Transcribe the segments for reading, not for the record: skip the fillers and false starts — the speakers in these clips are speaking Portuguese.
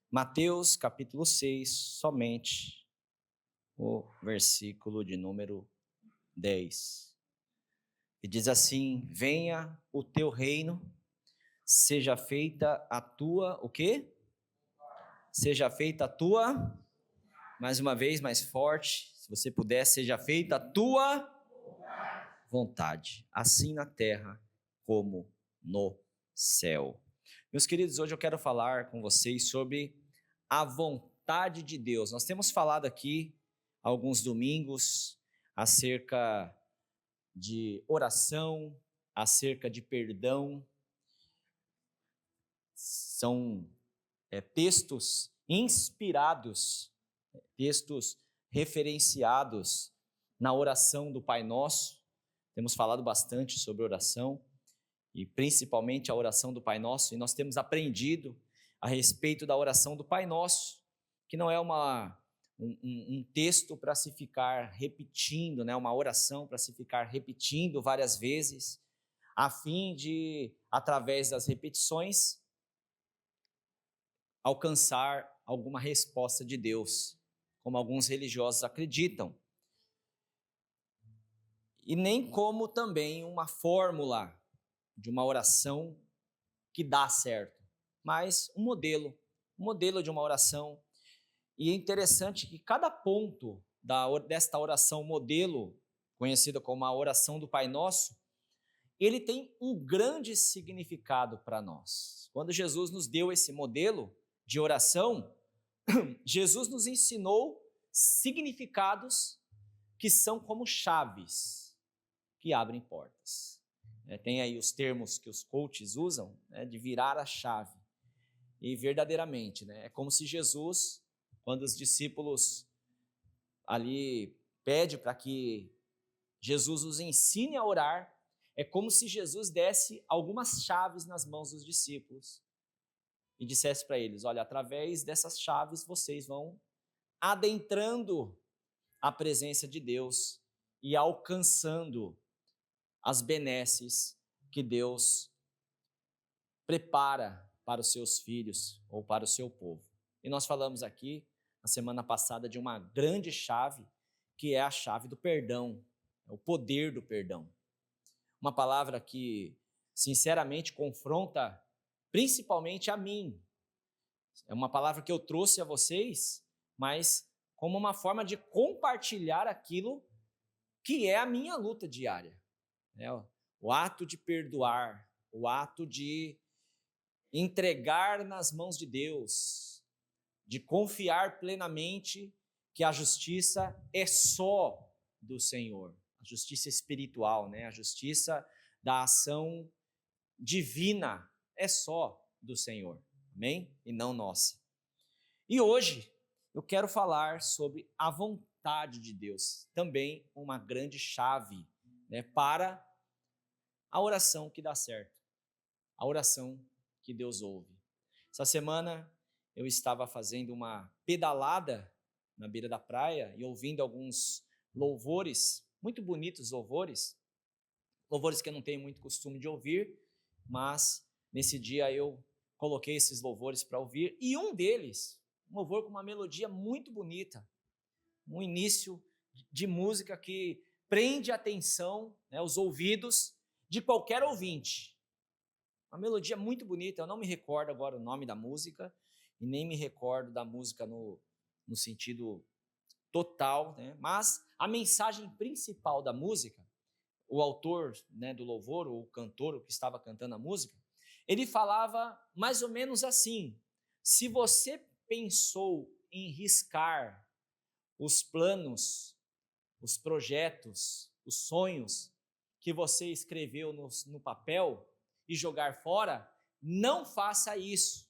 Mateus capítulo 6, somente o versículo de número 10. E diz assim: venha o teu reino, seja feita a tua, o quê? Seja feita a tua, mais uma vez, mais forte, se você puder, seja feita a tua vontade, assim na terra como no céu. Meus queridos, hoje eu quero falar com vocês sobre a vontade de Deus. Nós temos falado aqui alguns domingos acerca de oração, acerca de perdão. São textos inspirados, textos referenciados na oração do Pai Nosso. Temos falado bastante sobre oração e principalmente a oração do Pai Nosso, e nós temos aprendido a respeito da oração do Pai Nosso, que não é um texto para se ficar repetindo, né? Uma oração para se ficar repetindo várias vezes, a fim de, através das repetições, alcançar alguma resposta de Deus, como alguns religiosos acreditam. E nem como também uma fórmula de uma oração que dá certo, mas um modelo de uma oração. E é interessante que cada ponto desta oração modelo, conhecida como a oração do Pai Nosso, ele tem um grande significado para nós. Quando Jesus nos deu esse modelo de oração, Jesus nos ensinou significados que são como chaves que abrem portas. Tem aí os termos que os coaches usam, de virar a chave. E verdadeiramente, é como se Jesus, quando os discípulos ali pedem para que Jesus os ensine a orar, é como se Jesus desse algumas chaves nas mãos dos discípulos e dissesse para eles: olha, através dessas chaves vocês vão adentrando a presença de Deus e alcançando as benesses que Deus prepara para os seus filhos ou para o seu povo. E nós falamos aqui, na semana passada, de uma grande chave, que é a chave do perdão, o poder do perdão. Uma palavra que, sinceramente, confronta principalmente a mim. É uma palavra que eu trouxe a vocês, mas como uma forma de compartilhar aquilo que é a minha luta diária. O ato de perdoar, o ato de entregar nas mãos de Deus, de confiar plenamente que a justiça é só do Senhor, a justiça espiritual, a justiça da ação divina é só do Senhor, amém? E não nossa. E hoje eu quero falar sobre a vontade de Deus, também uma grande chave para a oração que dá certo, a oração que Deus ouve. Essa semana eu estava fazendo uma pedalada na beira da praia e ouvindo alguns louvores, muito bonitos louvores que eu não tenho muito costume de ouvir, mas nesse dia eu coloquei esses louvores para ouvir, e um deles, um louvor com uma melodia muito bonita, um início de música que prende a atenção, os ouvidos de qualquer ouvinte. Uma melodia muito bonita, eu não me recordo agora o nome da música, e nem me recordo da música no sentido total, mas a mensagem principal da música, o autor do louvor, ou o cantor, o que estava cantando a música, ele falava mais ou menos assim: se você pensou em riscar os planos, os projetos, os sonhos que você escreveu no papel e jogar fora, não faça isso,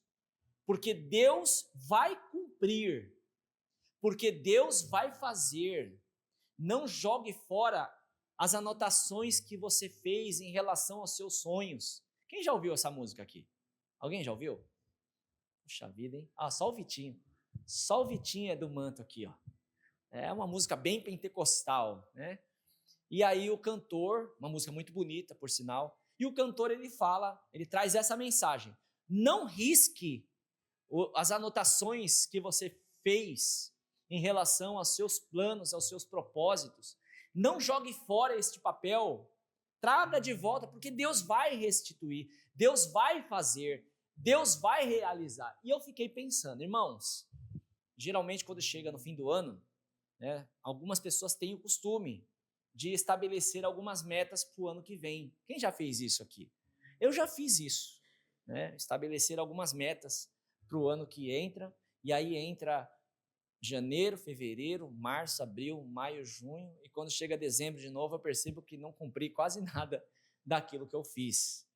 porque Deus vai cumprir, porque Deus vai fazer. Não jogue fora as anotações que você fez em relação aos seus sonhos. Quem já ouviu essa música aqui? Alguém já ouviu? Puxa vida, hein? Só o Vitinho. Só o Vitinho é do manto aqui, ó. É uma música bem pentecostal, E aí o cantor, uma música muito bonita, por sinal, e o cantor ele traz essa mensagem: não risque as anotações que você fez em relação aos seus planos, aos seus propósitos. Não jogue fora este papel, traga de volta, porque Deus vai restituir, Deus vai fazer, Deus vai realizar. E eu fiquei pensando, irmãos, geralmente quando chega no fim do ano, né, algumas pessoas têm o costume de estabelecer algumas metas para o ano que vem. Quem já fez isso aqui? Eu já fiz isso, né? Estabelecer algumas metas para o ano que entra, e aí entra janeiro, fevereiro, março, abril, maio, junho, e quando chega dezembro de novo eu percebo que não cumpri quase nada daquilo que eu fiz.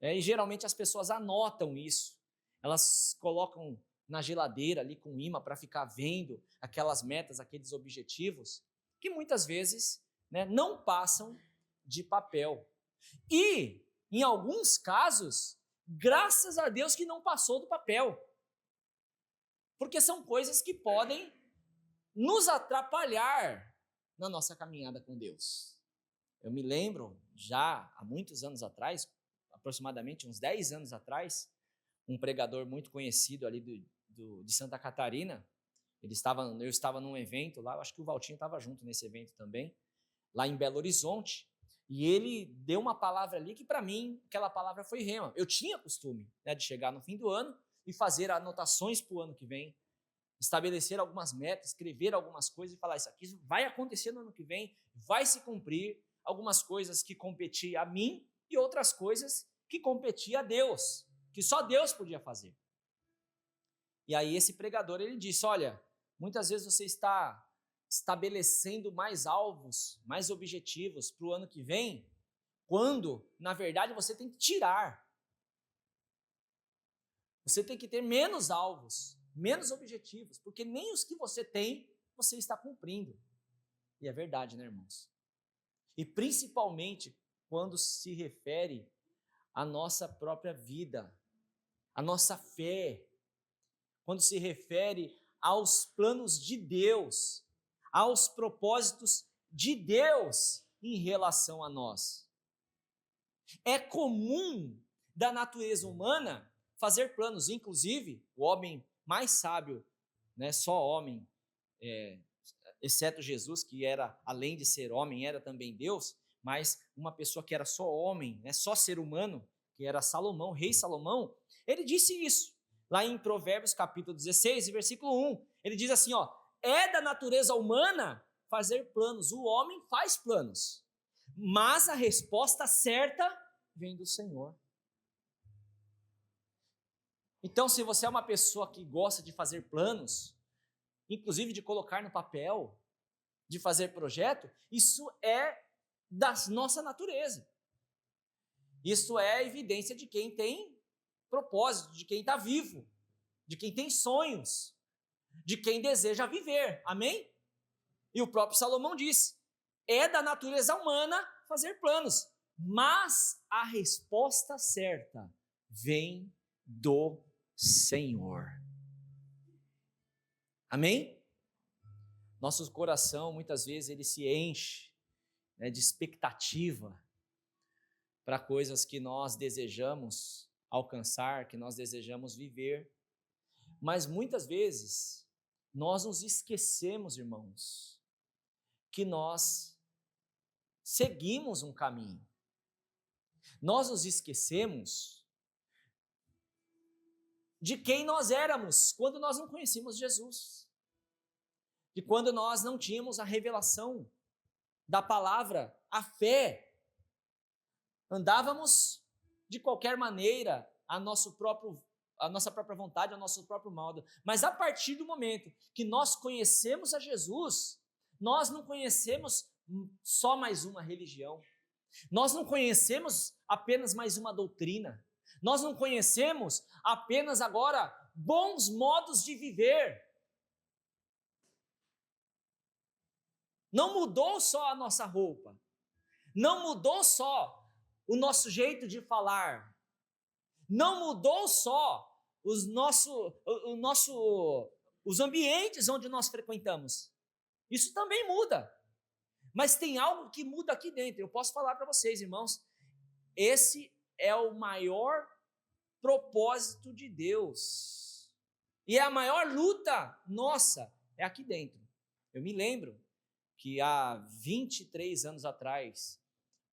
E geralmente as pessoas anotam isso, elas colocam na geladeira ali com imã para ficar vendo aquelas metas, aqueles objetivos, que muitas vezes, né, não passam de papel. E, em alguns casos, graças a Deus que não passou do papel. Porque são coisas que podem nos atrapalhar na nossa caminhada com Deus. Eu me lembro, já há muitos anos atrás, aproximadamente uns 10 anos atrás, um pregador muito conhecido ali de Santa Catarina, eu estava num evento lá, acho que o Valtinho estava junto nesse evento também, lá em Belo Horizonte, e ele deu uma palavra ali que para mim, aquela palavra foi rema. Eu tinha costume, né, de chegar no fim do ano e fazer anotações para o ano que vem, estabelecer algumas metas, escrever algumas coisas e falar, isso aqui vai acontecer no ano que vem, vai se cumprir, algumas coisas que competiam a mim e outras coisas que competiam a Deus, que só Deus podia fazer. E aí esse pregador, ele disse, olha, muitas vezes você está estabelecendo mais alvos, mais objetivos para o ano que vem, quando, na verdade, você tem que tirar. Você tem que ter menos alvos, menos objetivos, porque nem os que você tem, você está cumprindo. E é verdade, né, irmãos? E principalmente quando se refere à nossa própria vida, à nossa fé, quando se refere aos planos de Deus, aos propósitos de Deus em relação a nós. É comum da natureza humana fazer planos, inclusive o homem mais sábio, né, só homem, exceto Jesus, que era, além de ser homem, era também Deus, mas uma pessoa que era só homem, né, só ser humano, que era Salomão, rei Salomão, ele disse isso, lá em Provérbios capítulo 16, versículo 1, ele diz assim, ó, é da natureza humana fazer planos, o homem faz planos, mas a resposta certa vem do Senhor. Então, se você é uma pessoa que gosta de fazer planos, inclusive de colocar no papel, de fazer projeto, isso é da nossa natureza. Isso é evidência de quem tem propósito, de quem está vivo, de quem tem sonhos, de quem deseja viver, amém? E o próprio Salomão diz, é da natureza humana fazer planos, mas a resposta certa vem do Senhor. Amém? Nosso coração, muitas vezes, ele se enche, né, de expectativa para coisas que nós desejamos alcançar, que nós desejamos viver. Mas muitas vezes, nós nos esquecemos, irmãos, que nós seguimos um caminho. Nós nos esquecemos de quem nós éramos quando nós não conhecíamos Jesus. De quando nós não tínhamos a revelação da palavra, a fé. Andávamos de qualquer maneira, a nossa própria vontade, ao nosso próprio modo. Mas a partir do momento que nós conhecemos a Jesus, nós não conhecemos só mais uma religião. Nós não conhecemos apenas mais uma doutrina. Nós não conhecemos apenas agora bons modos de viver. Não mudou só a nossa roupa. Não mudou só o nosso jeito de falar. Não mudou só os ambientes onde nós frequentamos. Isso também muda. Mas tem algo que muda aqui dentro. Eu posso falar para vocês, irmãos, esse é o maior propósito de Deus. E a maior luta nossa é aqui dentro. Eu me lembro que há 23 anos atrás,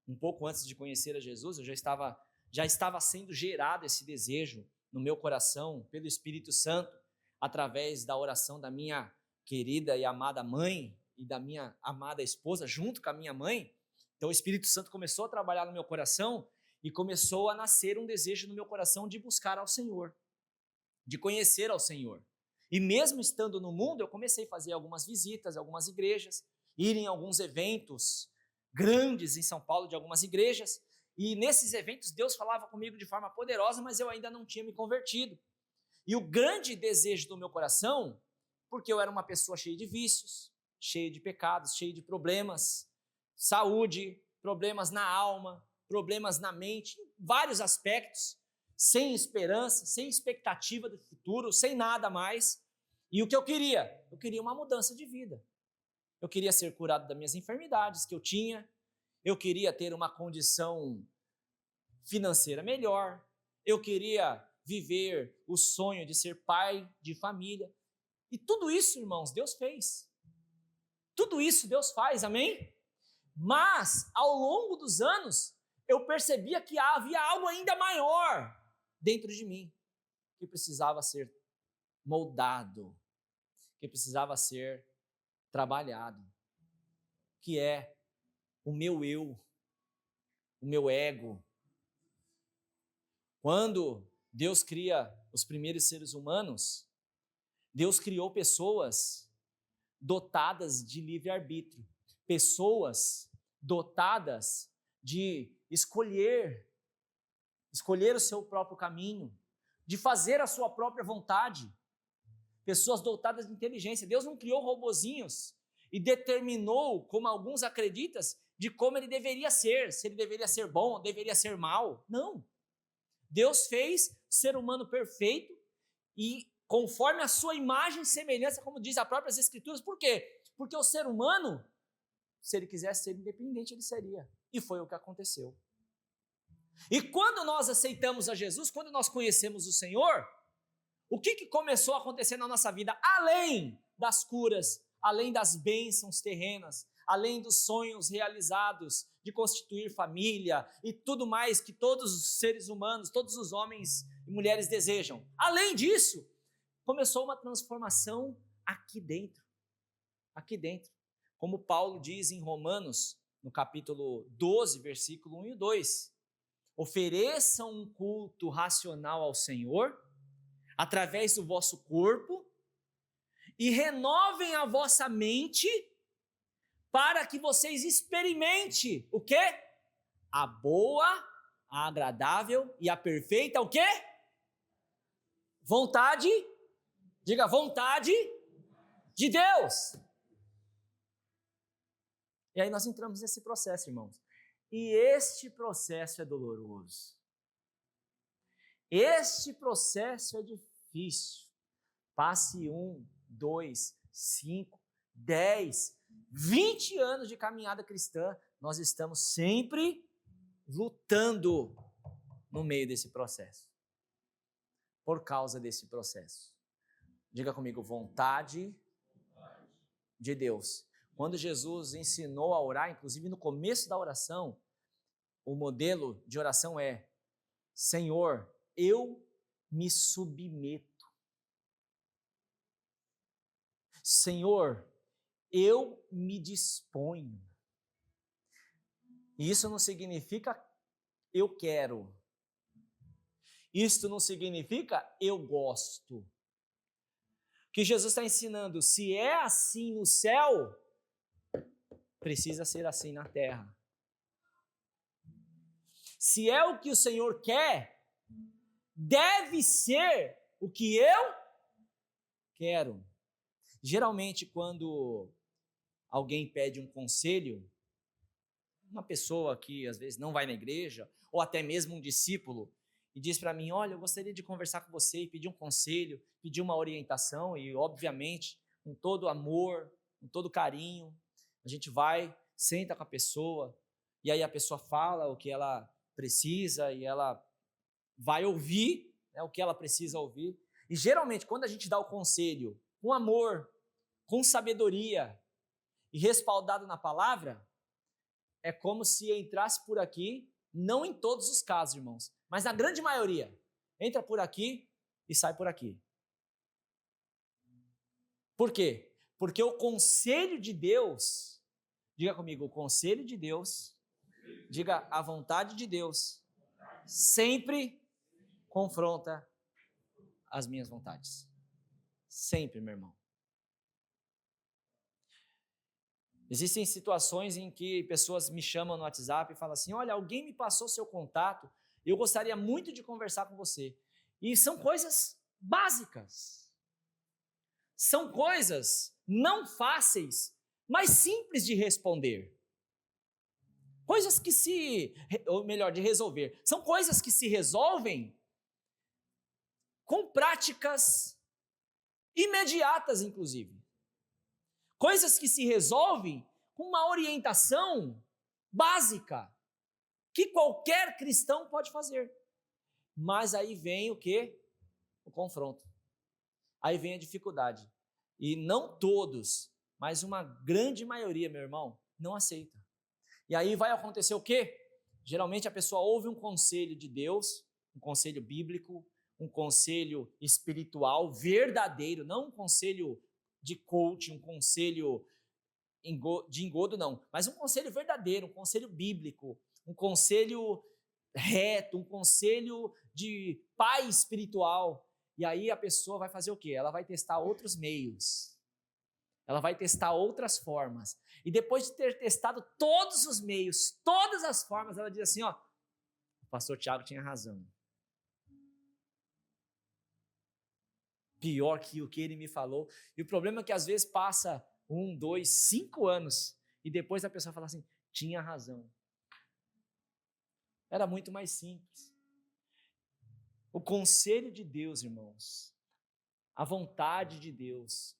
um pouco antes de conhecer a Jesus, eu já estava sendo gerado esse desejo no meu coração pelo Espírito Santo, através da oração da minha querida e amada mãe e da minha amada esposa, junto com a minha mãe. Então o Espírito Santo começou a trabalhar no meu coração e começou a nascer um desejo no meu coração de buscar ao Senhor, de conhecer ao Senhor. E mesmo estando no mundo, eu comecei a fazer algumas visitas a algumas igrejas, ir em alguns eventos grandes em São Paulo de algumas igrejas, e nesses eventos Deus falava comigo de forma poderosa, mas eu ainda não tinha me convertido. E o grande desejo do meu coração, porque eu era uma pessoa cheia de vícios, cheia de pecados, cheia de problemas, saúde, problemas na alma, problemas na mente, vários aspectos, sem esperança, sem expectativa do futuro, sem nada mais. E o que eu queria? Eu queria uma mudança de vida. Eu queria ser curado das minhas enfermidades que eu tinha, eu queria ter uma condição financeira melhor, eu queria viver o sonho de ser pai de família. E tudo isso, irmãos, Deus fez. Tudo isso Deus faz, amém? Mas, ao longo dos anos, eu percebia que havia algo ainda maior dentro de mim, que precisava ser moldado, que precisava ser trabalhado, que é o meu eu, o meu ego. Quando Deus cria os primeiros seres humanos, Deus criou pessoas dotadas de livre-arbítrio, pessoas dotadas de escolher o seu próprio caminho, de fazer a sua própria vontade, pessoas dotadas de inteligência. Deus não criou robozinhos e determinou, como alguns acreditam, de como ele deveria ser, se ele deveria ser bom ou deveria ser mal. Não. Deus fez o ser humano perfeito e conforme a sua imagem e semelhança, como diz as próprias Escrituras. Por quê? Porque o ser humano, se ele quisesse ser independente, ele seria. E foi o que aconteceu. E quando nós aceitamos a Jesus, quando nós conhecemos o Senhor, o que começou a acontecer na nossa vida? Além das curas, além das bênçãos terrenas, além dos sonhos realizados de constituir família e tudo mais que todos os seres humanos, todos os homens e mulheres desejam. Além disso, começou uma transformação aqui dentro. Aqui dentro. Como Paulo diz em Romanos, no capítulo 12, versículo 1 e 2. Ofereçam um culto racional ao Senhor, através do vosso corpo, e renovem a vossa mente, para que vocês experimentem o quê? A boa, a agradável e a perfeita, o quê? Vontade, diga vontade de Deus. E aí nós entramos nesse processo, irmãos. E este processo é doloroso. Este processo é difícil. Passe 1, 2, 5, 10, 20 anos de caminhada cristã, nós estamos sempre lutando no meio desse processo. Por causa desse processo. Diga comigo, vontade de Deus. Quando Jesus ensinou a orar, inclusive no começo da oração, o modelo de oração é: Senhor, eu me submeto. Senhor, eu me disponho. E isso não significa eu quero. Isso não significa eu gosto. O que Jesus está ensinando, se é assim no céu, precisa ser assim na terra. Se é o que o Senhor quer, deve ser o que eu quero. Geralmente, quando alguém pede um conselho, uma pessoa que às vezes não vai na igreja, ou até mesmo um discípulo, e diz para mim, olha, eu gostaria de conversar com você e pedir um conselho, pedir uma orientação, e obviamente, com todo amor, com todo carinho, a gente vai, senta com a pessoa, e aí a pessoa fala o que ela precisa, e ela vai ouvir, né, o que ela precisa ouvir. E geralmente, quando a gente dá o conselho com amor, com sabedoria e respaldado na palavra, é como se entrasse por aqui, não em todos os casos, irmãos, mas na grande maioria. Entra por aqui e sai por aqui. Por quê? Porque o conselho de Deus, diga comigo, o conselho de Deus, diga a vontade de Deus, sempre confronta as minhas vontades. Sempre, meu irmão. Existem situações em que pessoas me chamam no WhatsApp e falam assim, olha, alguém me passou seu contato, eu gostaria muito de conversar com você. E são coisas básicas. São coisas não fáceis, mas simples de responder. Coisas que ou melhor, de resolver. São coisas que se resolvem com práticas imediatas, inclusive. Coisas que se resolvem com uma orientação básica, que qualquer cristão pode fazer. Mas aí vem o quê? O confronto. Aí vem a dificuldade. E não todos, mas uma grande maioria, meu irmão, não aceita. E aí vai acontecer o quê? Geralmente a pessoa ouve um conselho de Deus, um conselho bíblico, um conselho espiritual verdadeiro, não um conselho de coaching, um conselho de engodo, não, mas um conselho verdadeiro, um conselho bíblico, um conselho reto, um conselho de pai espiritual. E aí a pessoa vai fazer o quê? Ela vai testar outros meios, ela vai testar outras formas. E depois de ter testado todos os meios, todas as formas, ela diz assim, ó, o pastor Tiago tinha razão. Pior que o que ele me falou. E o problema é que às vezes passa 1, 2, 5 anos e depois a pessoa fala assim, tinha razão. Era muito mais simples. O conselho de Deus, irmãos, a vontade de Deus,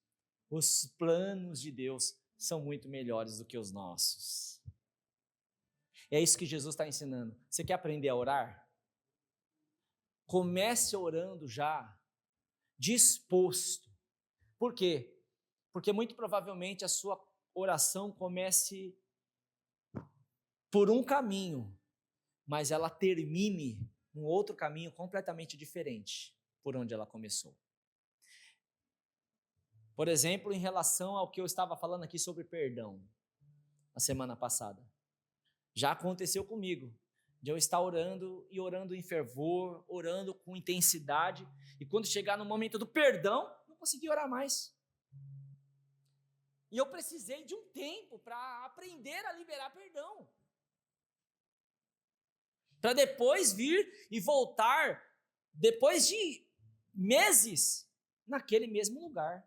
os planos de Deus são muito melhores do que os nossos. É isso que Jesus está ensinando. Você quer aprender a orar? Comece orando já, disposto. Por quê? Porque muito provavelmente a sua oração comece por um caminho, mas ela termine um outro caminho completamente diferente por onde ela começou. Por exemplo, em relação ao que eu estava falando aqui sobre perdão, a semana passada. Já aconteceu comigo, de eu estar orando e orando em fervor, orando com intensidade, e quando chegar no momento do perdão, não consegui orar mais. E eu precisei de um tempo para aprender a liberar perdão. Para depois vir e voltar, depois de meses, naquele mesmo lugar.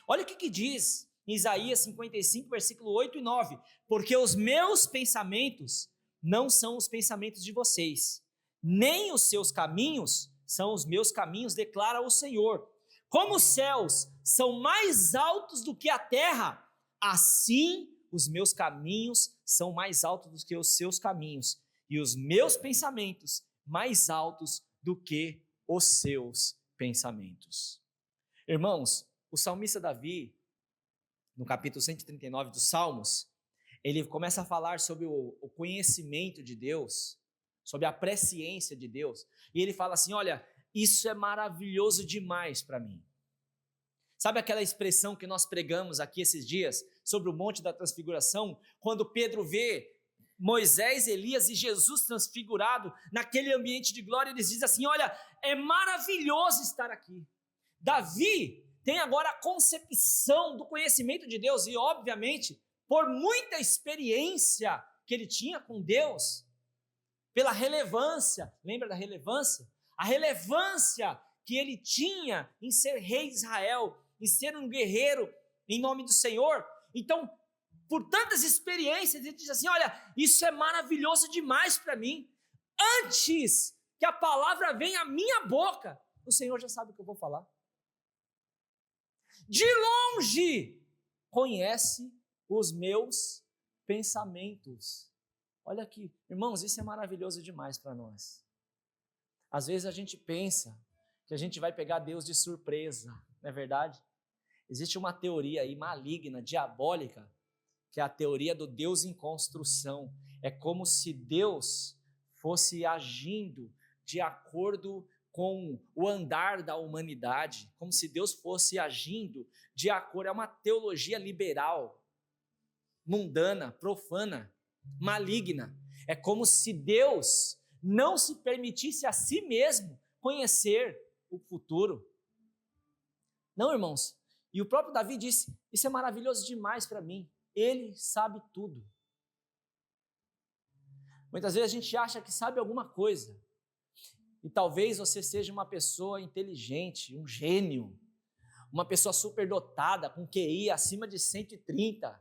Olha o que diz em Isaías 55, versículo 8 e 9. Porque os meus pensamentos não são os pensamentos de vocês, nem os seus caminhos são os meus caminhos, declara o Senhor. Como os céus são mais altos do que a terra, assim os meus caminhos são mais altos do que os seus caminhos, e os meus pensamentos mais altos do que os seus pensamentos. Irmãos, o salmista Davi, no capítulo 139 dos Salmos, ele começa a falar sobre o conhecimento de Deus, sobre a presciência de Deus, e ele fala assim, olha, isso é maravilhoso demais para mim. Sabe aquela expressão que nós pregamos aqui esses dias, sobre o Monte da Transfiguração, quando Pedro vê Moisés, Elias e Jesus transfigurado naquele ambiente de glória, eles dizem assim, olha, é maravilhoso estar aqui. Davi tem agora a concepção do conhecimento de Deus e, obviamente, por muita experiência que ele tinha com Deus, pela relevância, lembra da relevância? A relevância que ele tinha em ser rei de Israel, em ser um guerreiro em nome do Senhor. Então, por tantas experiências, ele diz assim, olha, isso é maravilhoso demais para mim. Antes que a palavra venha à minha boca, o Senhor já sabe o que eu vou falar. De longe, conhece os meus pensamentos. Olha aqui, irmãos, isso é maravilhoso demais para nós. Às vezes a gente pensa que a gente vai pegar Deus de surpresa, não é verdade? Existe uma teoria aí maligna, diabólica, que é a teoria do Deus em construção. É como se Deus fosse agindo de acordo com o andar da humanidade, como se Deus fosse agindo de acordo, é uma teologia liberal, mundana, profana, maligna. É como se Deus não se permitisse a si mesmo conhecer o futuro. Não, irmãos. E o próprio Davi disse, isso é maravilhoso demais para mim. Ele sabe tudo. Muitas vezes a gente acha que sabe alguma coisa. E talvez você seja uma pessoa inteligente, um gênio, uma pessoa superdotada, com QI acima de 130.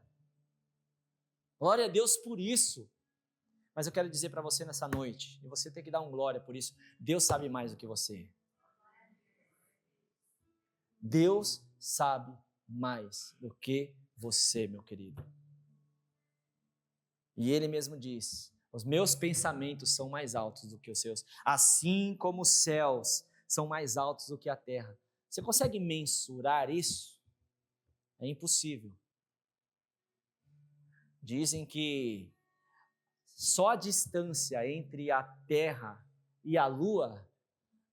Glória a Deus por isso. Mas eu quero dizer para você nessa noite, e você tem que dar um glória por isso, Deus sabe mais do que você. Deus sabe mais do que você, meu querido. E Ele mesmo diz, os meus pensamentos são mais altos do que os seus, assim como os céus são mais altos do que a terra. Você consegue mensurar isso? É impossível. Dizem que só a distância entre a terra e a lua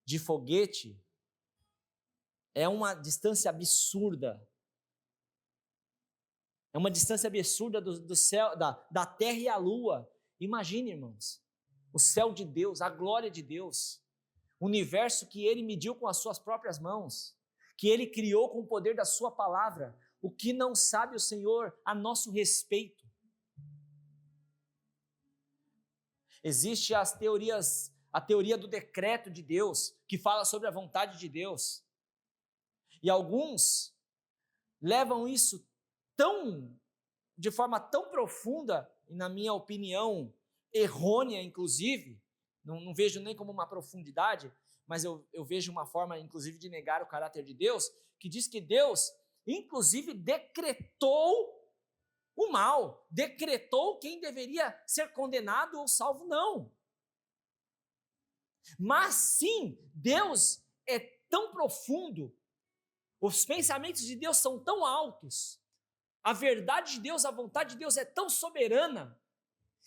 de foguete é uma distância absurda. É uma distância absurda do céu, da terra e a lua. Imagine, irmãos, o céu de Deus, a glória de Deus, o universo que Ele mediu com as suas próprias mãos, que Ele criou com o poder da sua palavra. O que não sabe o Senhor a nosso respeito? Existe a teoria do decreto de Deus, que fala sobre a vontade de Deus. E alguns levam isso de forma tão profunda, e na minha opinião, errônea inclusive, não vejo nem como uma profundidade, mas eu vejo uma forma inclusive de negar o caráter de Deus, que diz que Deus inclusive decretou o mal, decretou quem deveria ser condenado ou salvo, não. Mas sim, Deus é tão profundo, os pensamentos de Deus são tão altos, a verdade de Deus, a vontade de Deus é tão soberana,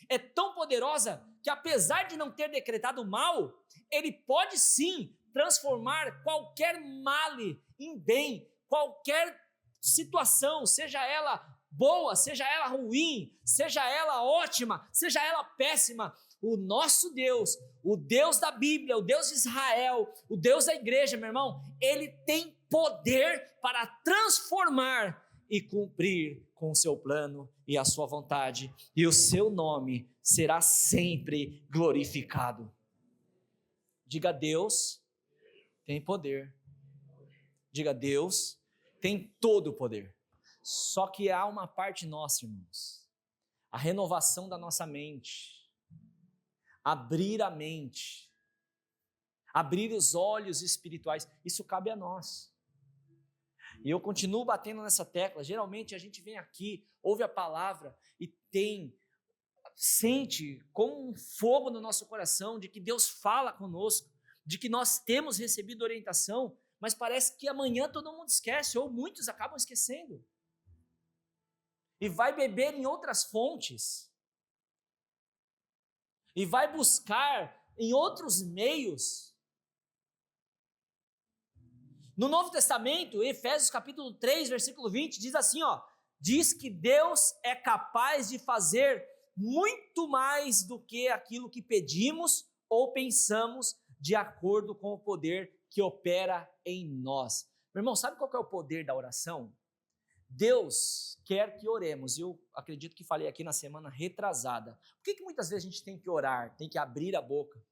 é tão poderosa, que apesar de não ter decretado o mal, Ele pode sim transformar qualquer male em bem, qualquer situação, seja ela boa, seja ela ruim, seja ela ótima, seja ela péssima. O nosso Deus, o Deus da Bíblia, o Deus de Israel, o Deus da igreja, meu irmão, Ele tem poder para transformar e cumprir com o seu plano e a sua vontade, e o seu nome será sempre glorificado. Diga, Deus tem poder. Diga, Deus tem todo o poder. Só que há uma parte nossa, irmãos, a renovação da nossa mente, abrir a mente, abrir os olhos espirituais, isso cabe a nós. E eu continuo batendo nessa tecla. Geralmente a gente vem aqui, ouve a palavra e sente como um fogo no nosso coração de que Deus fala conosco, de que nós temos recebido orientação, mas parece que amanhã todo mundo esquece, ou muitos acabam esquecendo. E vai beber em outras fontes, e vai buscar em outros meios. No Novo Testamento, em Efésios capítulo 3, versículo 20, diz assim, diz que Deus é capaz de fazer muito mais do que aquilo que pedimos ou pensamos, de acordo com o poder que opera em nós. Meu irmão, sabe qual que é o poder da oração? Deus quer que oremos, e eu acredito que falei aqui na semana retrasada. Por que muitas vezes a gente tem que orar, tem que abrir a boca,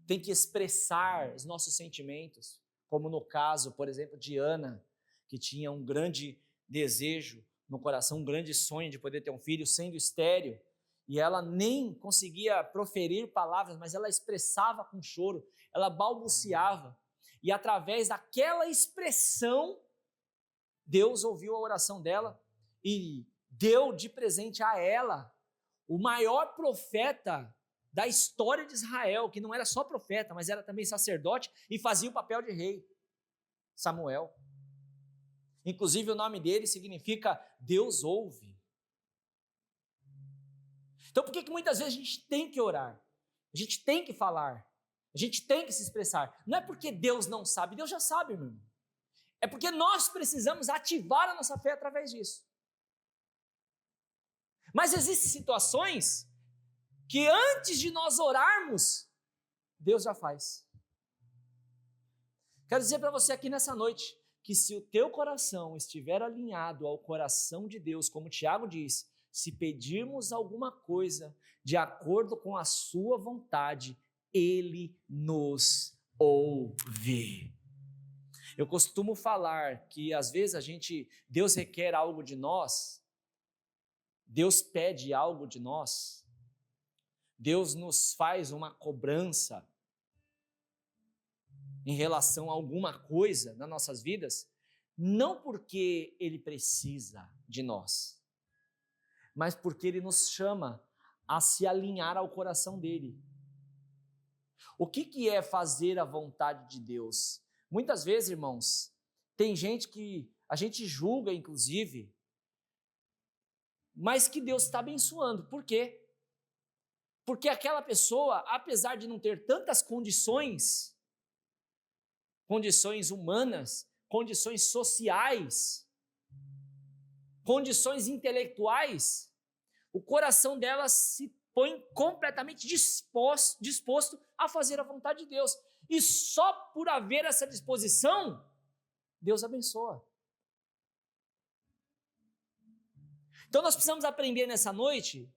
tem que expressar os nossos sentimentos? Como no caso, por exemplo, de Ana, que tinha um grande desejo no coração, um grande sonho de poder ter um filho, sendo estéril, e ela nem conseguia proferir palavras, mas ela expressava com choro, ela balbuciava, e através daquela expressão, Deus ouviu a oração dela e deu de presente a ela o maior profeta da história de Israel, que não era só profeta, mas era também sacerdote e fazia o papel de rei, Samuel. Inclusive o nome dele significa Deus ouve. Então por que muitas vezes a gente tem que orar? A gente tem que falar, a gente tem que se expressar. Não é porque Deus não sabe, Deus já sabe, meu irmão. É porque nós precisamos ativar a nossa fé através disso. Mas existem situações que antes de nós orarmos, Deus já faz. Quero dizer para você aqui nessa noite, que se o teu coração estiver alinhado ao coração de Deus, como Tiago diz, se pedirmos alguma coisa de acordo com a sua vontade, Ele nos ouve. Eu costumo falar que às vezes Deus requer algo de nós, Deus pede algo de nós, Deus nos faz uma cobrança em relação a alguma coisa nas nossas vidas, não porque Ele precisa de nós, mas porque Ele nos chama a se alinhar ao coração dEle. O que é fazer a vontade de Deus? Muitas vezes, irmãos, tem gente que a gente julga, inclusive, mas que Deus está abençoando. Por quê? Porque aquela pessoa, apesar de não ter tantas condições humanas, condições sociais, condições intelectuais, o coração dela se põe completamente disposto a fazer a vontade de Deus. E só por haver essa disposição, Deus abençoa. Então nós precisamos aprender nessa noite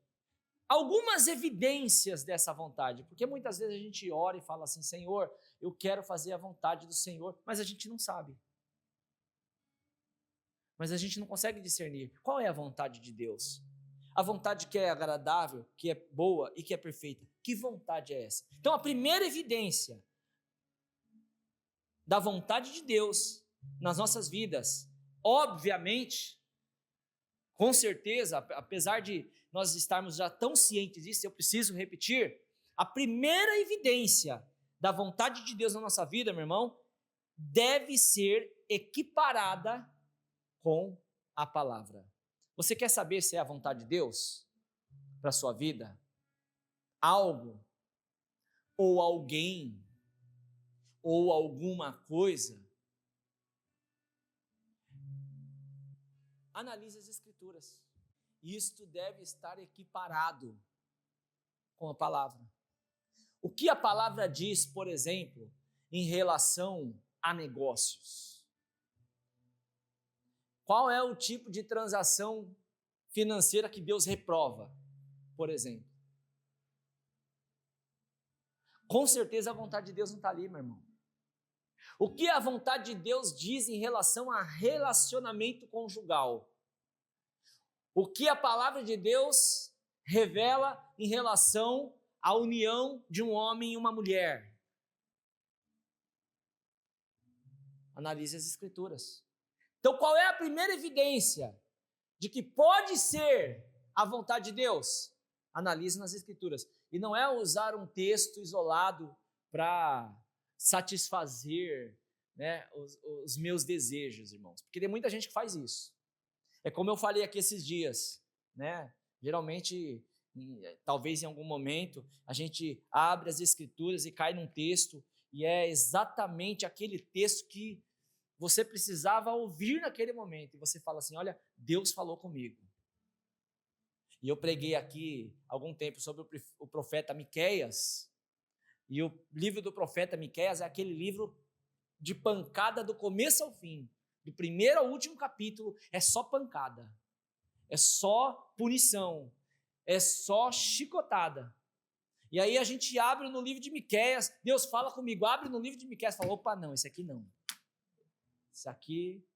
algumas evidências dessa vontade, porque muitas vezes a gente ora e fala assim: Senhor, eu quero fazer a vontade do Senhor, mas a gente não sabe. Mas a gente não consegue discernir qual é a vontade de Deus. A vontade que é agradável, que é boa e que é perfeita. Que vontade é essa? Então a primeira evidência da vontade de Deus nas nossas vidas, obviamente, com certeza, apesar de nós estarmos já tão cientes disso, eu preciso repetir, a primeira evidência da vontade de Deus na nossa vida, meu irmão, deve ser equiparada com a palavra. Você quer saber se é a vontade de Deus para a sua vida? Algo, ou alguém, ou alguma coisa? Analise as Escrituras. Isto deve estar equiparado com a palavra. O que a palavra diz, por exemplo, em relação a negócios? Qual é o tipo de transação financeira que Deus reprova, por exemplo? Com certeza a vontade de Deus não está ali, meu irmão. O que a vontade de Deus diz em relação a relacionamento conjugal? O que a palavra de Deus revela em relação à união de um homem e uma mulher? Analise as Escrituras. Então, qual é a primeira evidência de que pode ser a vontade de Deus? Analise nas Escrituras. E não é usar um texto isolado para satisfazer, né, os meus desejos, irmãos. Porque tem muita gente que faz isso. É como eu falei aqui esses dias, né? Geralmente, talvez em algum momento, a gente abre as Escrituras e cai num texto, e é exatamente aquele texto que você precisava ouvir naquele momento, e você fala assim: olha, Deus falou comigo. E eu preguei aqui há algum tempo sobre o profeta Miqueias, e o livro do profeta Miqueias é aquele livro de pancada do começo ao fim, do primeiro ao último capítulo, é só pancada, é só punição, é só chicotada. E aí a gente abre no livro de Miqueias, Deus fala comigo, abre no livro de Miqueias, fala: opa, não, esse aqui não. Isso aqui.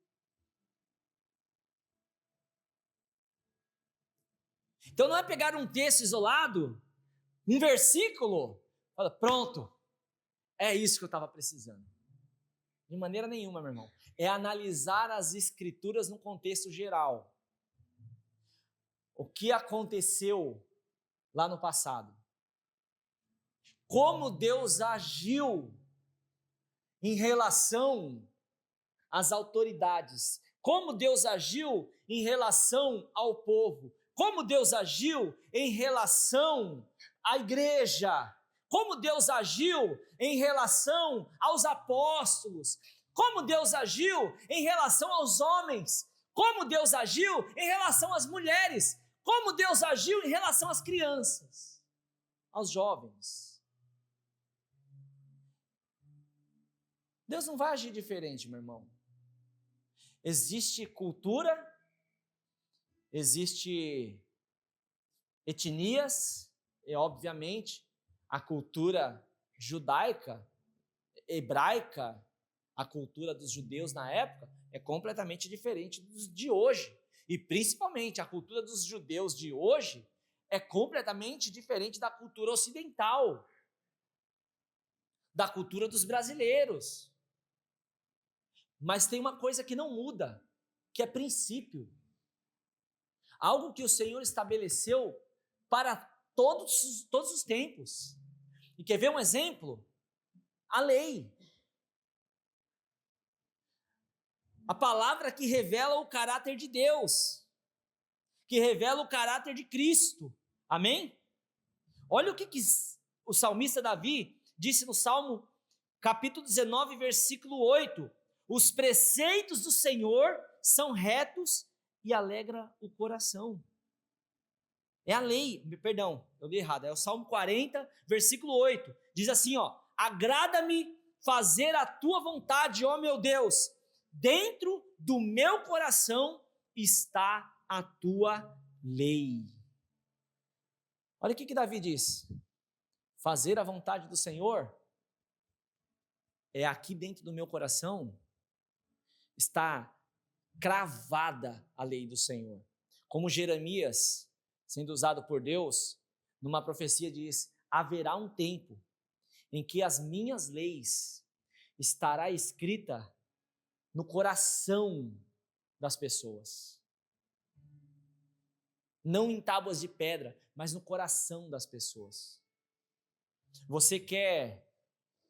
Então não é pegar um texto isolado, um versículo, fala: pronto, é isso que eu estava precisando. De maneira nenhuma, meu irmão. É analisar as Escrituras no contexto geral. O que aconteceu lá no passado? como Deus agiu em relação às autoridades, como Deus agiu em relação ao povo, como Deus agiu em relação à igreja, como Deus agiu em relação aos apóstolos, como Deus agiu em relação aos homens, como Deus agiu em relação às mulheres, como Deus agiu em relação às crianças, aos jovens. Deus não vai agir diferente, meu irmão. Existe cultura, existe etnias, e obviamente a cultura judaica, hebraica, a cultura dos judeus na época é completamente diferente de hoje. E principalmente a cultura dos judeus de hoje é completamente diferente da cultura ocidental, da cultura dos brasileiros. Mas tem uma coisa que não muda, que é princípio. Algo que o Senhor estabeleceu para todos os tempos. E quer ver um exemplo? A lei. A palavra que revela o caráter de Deus, que revela o caráter de Cristo. Amém? Olha o que o salmista Davi disse no Salmo capítulo 19, versículo 8. Os preceitos do Senhor são retos e alegra o coração. É a lei, perdão, eu li errado, é o Salmo 40, versículo 8. Diz assim, ó: agrada-me fazer a tua vontade, ó meu Deus, dentro do meu coração está a tua lei. Olha o que Davi diz: fazer a vontade do Senhor é aqui dentro do meu coração, está cravada a lei do Senhor. Como Jeremias, sendo usado por Deus, numa profecia diz: haverá um tempo em que as minhas leis estará escrita no coração das pessoas. Não em tábuas de pedra, mas no coração das pessoas. Você quer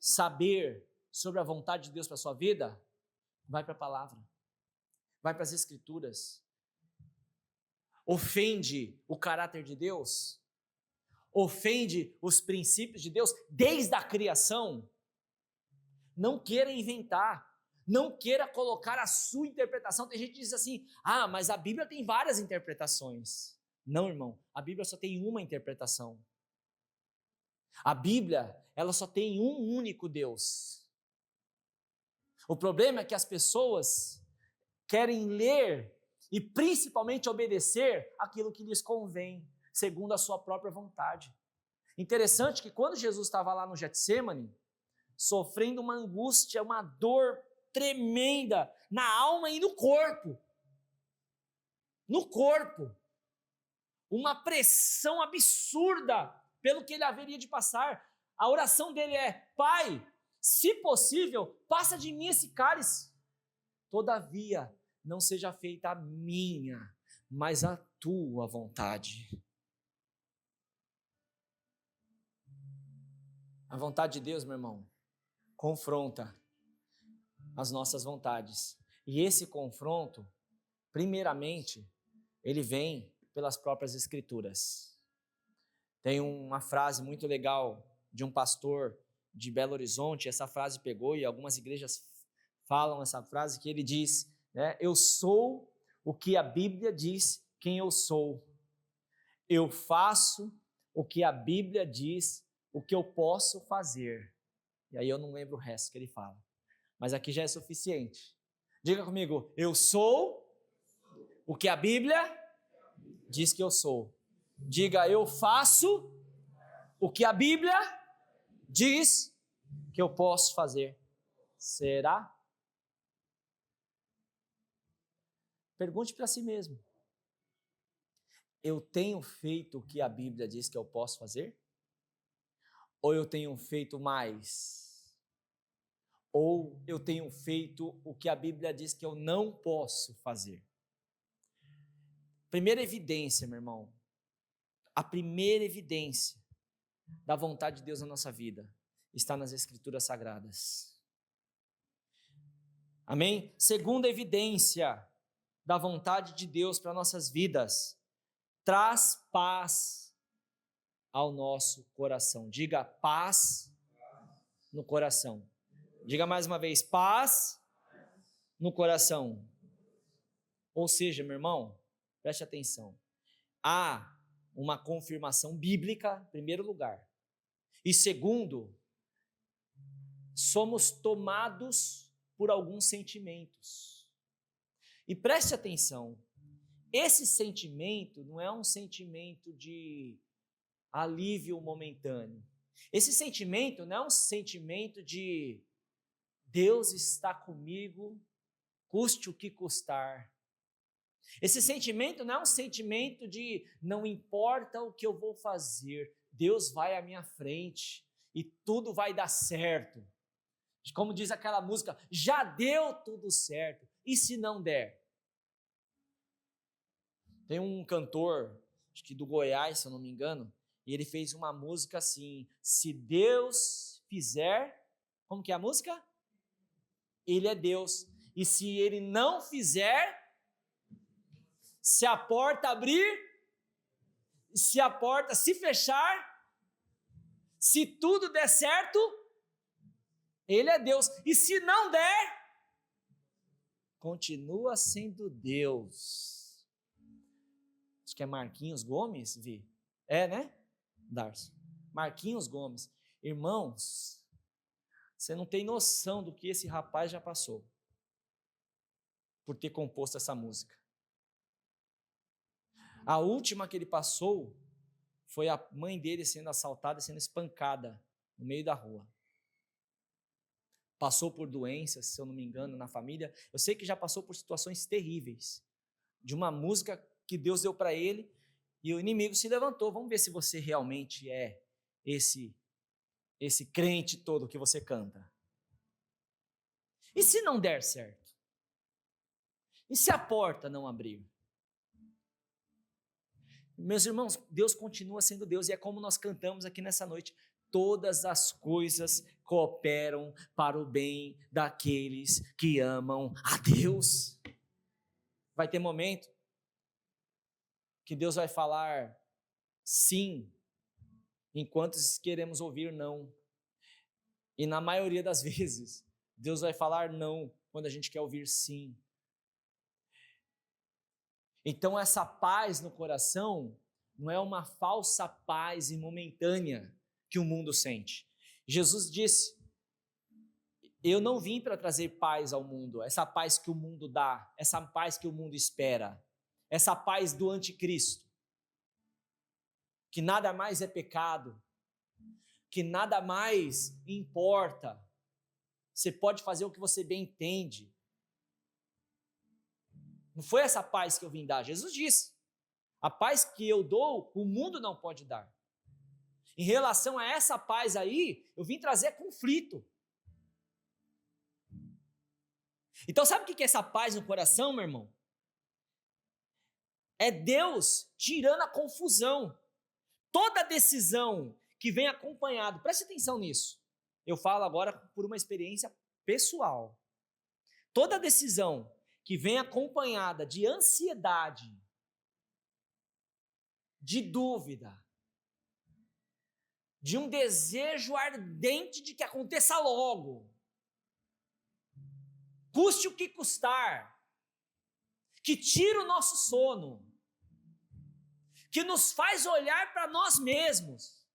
saber sobre a vontade de Deus para a sua vida? Vai para a palavra. Vai para as escrituras. Ofende o caráter de Deus? Ofende os princípios de Deus desde a criação? Não queira inventar. Não queira colocar a sua interpretação. Tem gente que diz assim: ah, mas a Bíblia tem várias interpretações. Não, irmão, a Bíblia só tem uma interpretação. A Bíblia, ela só tem um único Deus. O problema é que as pessoas querem ler e principalmente obedecer aquilo que lhes convém, segundo a sua própria vontade. Interessante que quando Jesus estava lá no Getsêmani, sofrendo uma angústia, uma dor tremenda na alma e no corpo, uma pressão absurda pelo que ele haveria de passar, a oração dele é: Pai, se possível, passa de mim esse cálice, todavia não seja feita a minha, mas a tua vontade. A vontade de Deus, meu irmão, confronta as nossas vontades. E esse confronto, primeiramente, ele vem pelas próprias escrituras. Tem uma frase muito legal de um pastor de Belo Horizonte, essa frase pegou e algumas igrejas falam essa frase, que ele diz, né, eu sou o que a Bíblia diz quem eu sou. Eu faço o que a Bíblia diz o que eu posso fazer. E aí eu não lembro o resto que ele fala. Mas aqui já é suficiente. Diga comigo: eu sou o que a Bíblia diz que eu sou. Diga: eu faço o que a Bíblia diz que eu posso fazer. Será? Pergunte para si mesmo: eu tenho feito o que a Bíblia diz que eu posso fazer? Ou eu tenho feito mais? Ou eu tenho feito o que a Bíblia diz que eu não posso fazer? Primeira evidência, meu irmão, a primeira evidência da vontade de Deus na nossa vida está nas Escrituras Sagradas. Amém? Segunda evidência da vontade de Deus para nossas vidas, traz paz ao nosso coração. Diga paz no coração. Diga mais uma vez, paz no coração. Ou seja, meu irmão, preste atenção. Há uma confirmação bíblica, em primeiro lugar. E segundo, somos tomados por alguns sentimentos. E preste atenção, esse sentimento não é um sentimento de alívio momentâneo. Esse sentimento não é um sentimento de Deus está comigo, custe o que custar. Esse sentimento não é um sentimento de não importa o que eu vou fazer, Deus vai à minha frente e tudo vai dar certo. Como diz aquela música, já deu tudo certo, e se não der? Tem um cantor, acho que do Goiás, se eu não me engano, e ele fez uma música assim, se Deus fizer, como que é a música? Ele é Deus, e se ele não fizer, se a porta abrir, se a porta se fechar, se tudo der certo, ele é Deus. E se não der, continua sendo Deus. Acho que é Marquinhos Gomes, Vi? É, né? Darcy. Marquinhos Gomes. Irmãos, você não tem noção do que esse rapaz já passou por ter composto essa música. A última que ele passou foi a mãe dele sendo assaltada, sendo espancada no meio da rua. Passou por doenças, se eu não me engano, na família. Eu sei que já passou por situações terríveis. De uma música que Deus deu para ele e o inimigo se levantou. Vamos ver se você realmente é esse crente todo que você canta. E se não der certo? E se a porta não abrir? Meus irmãos, Deus continua sendo Deus e é como nós cantamos aqui nessa noite. Todas as coisas cooperam para o bem daqueles que amam a Deus. Vai ter momento que Deus vai falar sim, enquanto queremos ouvir não. E na maioria das vezes, Deus vai falar não quando a gente quer ouvir sim. Então essa paz no coração não é uma falsa paz e momentânea que o mundo sente. Jesus disse, eu não vim para trazer paz ao mundo, essa paz que o mundo dá, essa paz que o mundo espera, essa paz do anticristo, que nada mais é pecado, que nada mais importa, você pode fazer o que você bem entende. Não foi essa paz que eu vim dar. Jesus disse, a paz que eu dou, o mundo não pode dar. Em relação a essa paz aí, eu vim trazer conflito. Então sabe o que é essa paz no coração, meu irmão? É Deus tirando a confusão. Toda decisão que vem acompanhado, preste atenção nisso. Eu falo agora por uma experiência pessoal. Toda decisão que vem acompanhada de ansiedade, de dúvida, de um desejo ardente de que aconteça logo, custe o que custar, que tira o nosso sono, que nos faz olhar para nós mesmos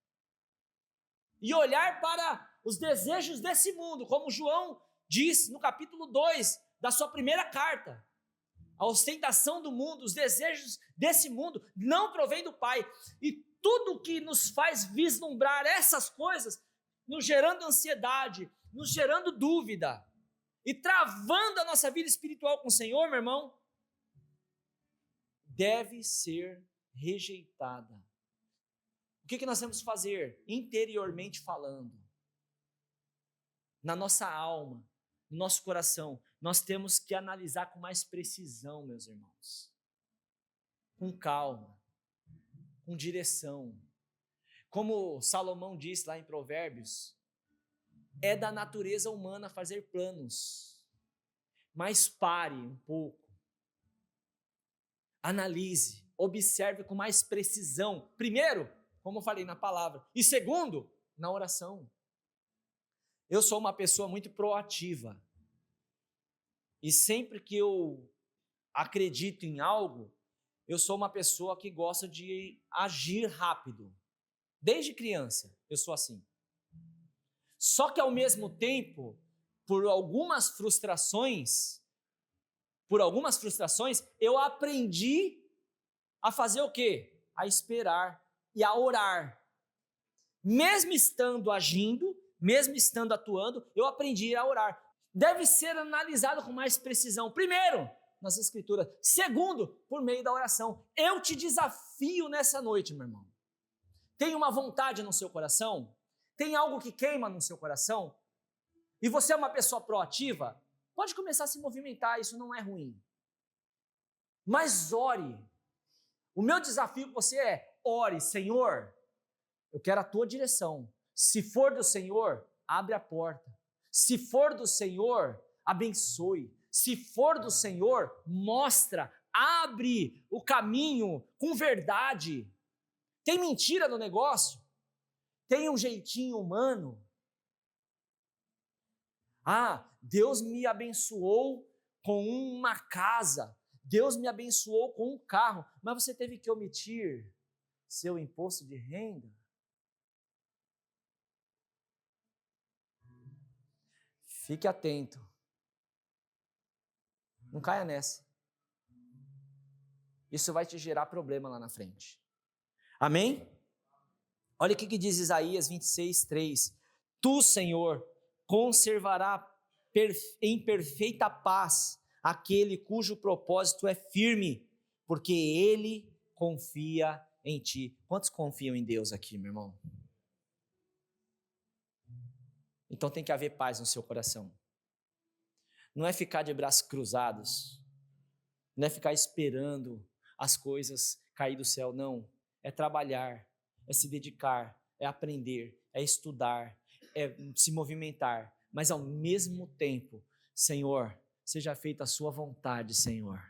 e olhar para os desejos desse mundo, como João diz no capítulo 2 da sua primeira carta. A ostentação do mundo, os desejos desse mundo não provém do Pai. E tudo que nos faz vislumbrar essas coisas, nos gerando ansiedade, nos gerando dúvida e travando a nossa vida espiritual com o Senhor, meu irmão, deve ser rejeitada. O que nós temos que fazer? Interiormente falando, na nossa alma, no nosso coração, nós temos que analisar com mais precisão, meus irmãos, com calma, com direção, Como Salomão disse lá em Provérbios, é da natureza humana fazer planos, mas pare um pouco, analise, observe com mais precisão. Primeiro, como eu falei na palavra, e segundo, na oração. Eu sou uma pessoa muito proativa, e sempre que eu acredito em algo, eu sou uma pessoa que gosta de agir rápido. Desde criança, eu sou assim. Só que ao mesmo tempo, por algumas frustrações, eu aprendi a fazer o quê? A esperar e a orar. Mesmo estando agindo, mesmo estando atuando, eu aprendi a orar. Deve ser analisado com mais precisão. Primeiro, nas Escrituras. Segundo, por meio da oração. Eu te desafio nessa noite, meu irmão. Tem uma vontade no seu coração? Tem algo que queima no seu coração? E você é uma pessoa proativa? Pode começar a se movimentar, isso não é ruim. Mas ore. O meu desafio com você é, ore, Senhor, eu quero a tua direção. Se for do Senhor, abre a porta. Se for do Senhor, abençoe. Se for do Senhor, mostra, abre o caminho com verdade. Tem mentira no negócio? Tem um jeitinho humano? Ah, Deus me abençoou com uma casa, Deus me abençoou com um carro, mas você teve que omitir seu imposto de renda? Fique atento. Não caia nessa. Isso vai te gerar problema lá na frente. Amém? Olha o que diz Isaías 26, 3. Tu, Senhor, conservará em perfeita paz aquele cujo propósito é firme, porque ele confia em ti. Quantos confiam em Deus aqui, meu irmão? Então tem que haver paz no seu coração. Não é ficar de braços cruzados, não é ficar esperando as coisas cair do céu, não. É trabalhar, é se dedicar, é aprender, é estudar, é se movimentar, mas ao mesmo tempo, Senhor, seja feita a sua vontade, Senhor.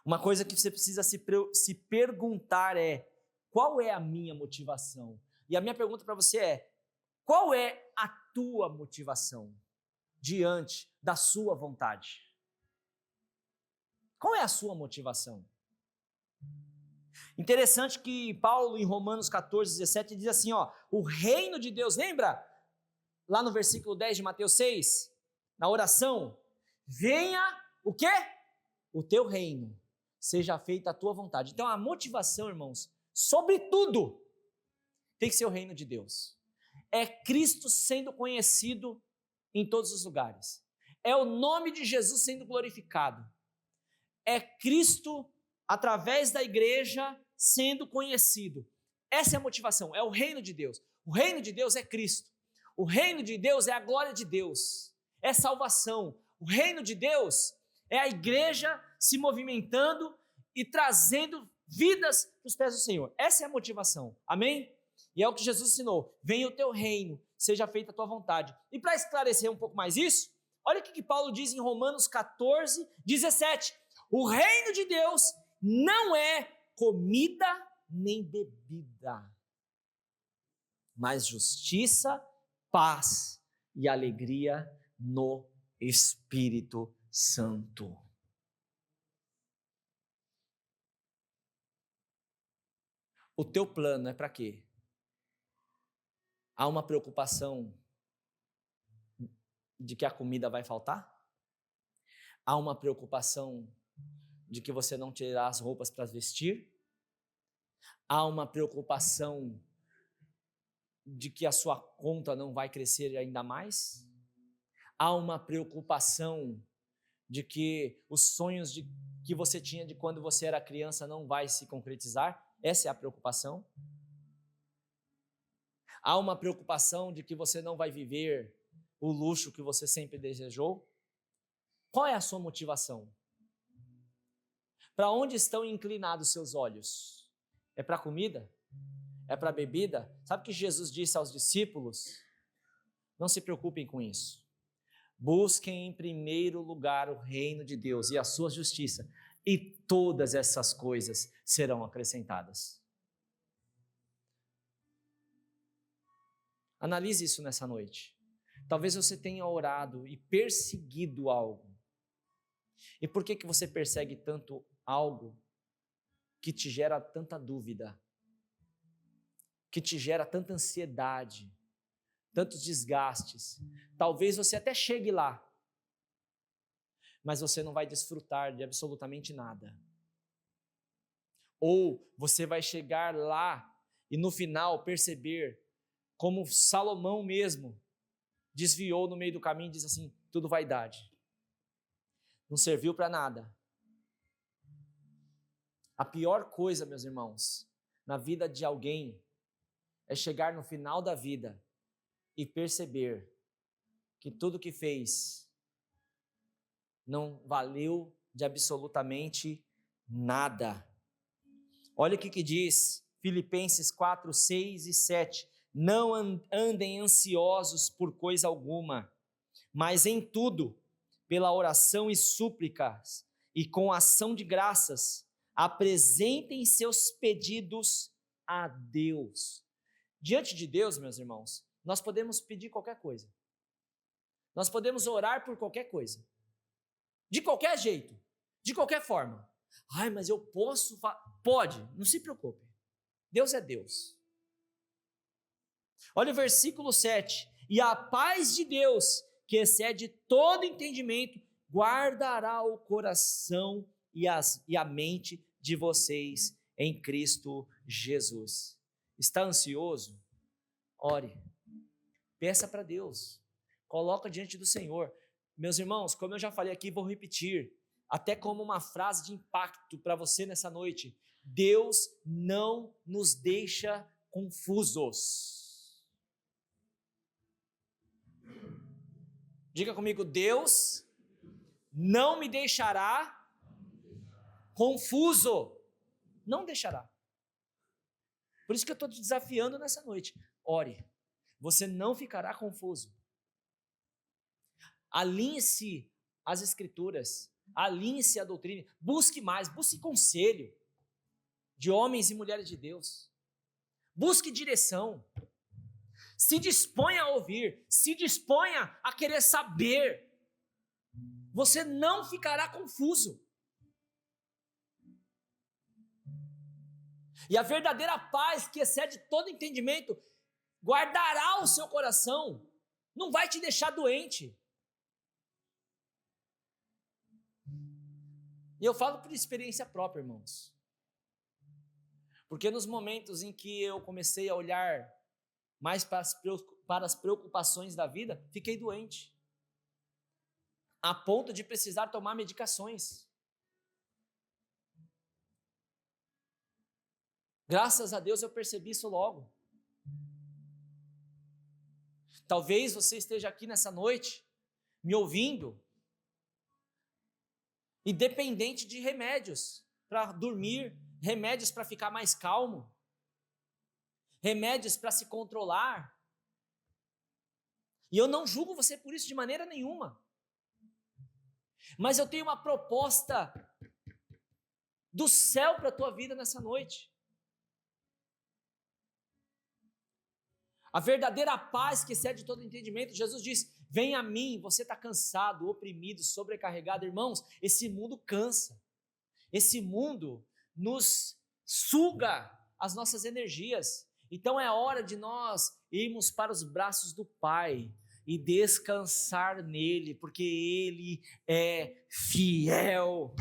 Uma coisa que você precisa se perguntar é, qual é a minha motivação? E a minha pergunta para você é, qual é a tua motivação diante da sua vontade? Qual é a sua motivação? Interessante que Paulo, em Romanos 14, 17, diz assim, ó, o reino de Deus, lembra? Lá no versículo 10 de Mateus 6, na oração, venha o quê? O teu reino, seja feita a tua vontade. Então a motivação, irmãos, sobretudo, tem que ser o reino de Deus. É Cristo sendo conhecido em todos os lugares. É o nome de Jesus sendo glorificado. É Cristo, através da igreja, sendo conhecido. Essa é a motivação, é o reino de Deus. O reino de Deus é Cristo. O reino de Deus é a glória de Deus. É salvação. O reino de Deus é a igreja se movimentando e trazendo vidas para os pés do Senhor. Essa é a motivação. Amém? E é o que Jesus ensinou. Venha o teu reino, seja feita a tua vontade. E para esclarecer um pouco mais isso, olha o que Paulo diz em Romanos 14, 17. O reino de Deus não é comida nem bebida, mas justiça, paz e alegria no Espírito Santo. O teu plano é para quê? Há uma preocupação de que a comida vai faltar? Há uma preocupação de que você não terá as roupas para vestir? Há uma preocupação de que a sua conta não vai crescer ainda mais? Há uma preocupação de que os sonhos que você tinha de quando você era criança não vai se concretizar? Essa é a preocupação? Há uma preocupação de que você não vai viver o luxo que você sempre desejou? Qual é a sua motivação? Para onde estão inclinados seus olhos? É para a comida? é para bebida, sabe o que Jesus disse aos discípulos? Não se preocupem com isso. Busquem em primeiro lugar o reino de Deus e a sua justiça, e todas essas coisas serão acrescentadas. Analise isso nessa noite. Talvez você tenha orado e perseguido algo. E por que você persegue tanto algo que te gera tanta dúvida, que te gera tanta ansiedade, tantos desgastes? Talvez você até chegue lá, mas você não vai desfrutar de absolutamente nada. Ou você vai chegar lá e no final perceber, como Salomão mesmo desviou no meio do caminho e diz assim: tudo vaidade, não serviu para nada. A pior coisa, meus irmãos, na vida de alguém é chegar no final da vida e perceber que tudo que fez não valeu de absolutamente nada. Olha o que diz Filipenses 4, 6 e 7. Não andem ansiosos por coisa alguma, mas em tudo, pela oração e súplicas, e com ação de graças, apresentem seus pedidos a Deus. Diante de Deus, meus irmãos, nós podemos pedir qualquer coisa. Nós podemos orar por qualquer coisa. De qualquer jeito, de qualquer forma. Ai, mas eu posso... Pode, não se preocupe. Deus é Deus. Olha o versículo 7. E a paz de Deus, que excede todo entendimento, guardará o coração e a mente de vocês em Cristo Jesus. Está ansioso? Ore. Peça para Deus. Coloca diante do Senhor. Meus irmãos, como eu já falei aqui, vou repetir, até como uma frase de impacto para você nessa noite: Deus não nos deixa confusos. Diga comigo: Deus não me deixará confuso. Não deixará. Por isso que eu estou te desafiando nessa noite. Ore. Você não ficará confuso. Alinhe-se às Escrituras. Alinhe-se à doutrina. Busque mais. Busque conselho de homens e mulheres de Deus. Busque direção. Se disponha a ouvir. Se disponha a querer saber. Você não ficará confuso. E a verdadeira paz, que excede todo entendimento, guardará o seu coração. Não vai te deixar doente. E eu falo por experiência própria, irmãos. Porque nos momentos em que eu comecei a olhar mais para as preocupações da vida, fiquei doente. A ponto de precisar tomar medicações. Graças a Deus eu percebi isso logo. Talvez você esteja aqui nessa noite, me ouvindo, e dependente de remédios para dormir, remédios para ficar mais calmo, remédios para se controlar. E eu não julgo você por isso de maneira nenhuma. Mas eu tenho uma proposta do céu para a tua vida nessa noite. A verdadeira paz que excede todo entendimento. Jesus diz: vem a mim, você está cansado, oprimido, sobrecarregado. Irmãos, esse mundo cansa. Esse mundo nos suga as nossas energias. Então é hora de nós irmos para os braços do Pai e descansar nele, porque Ele é fiel.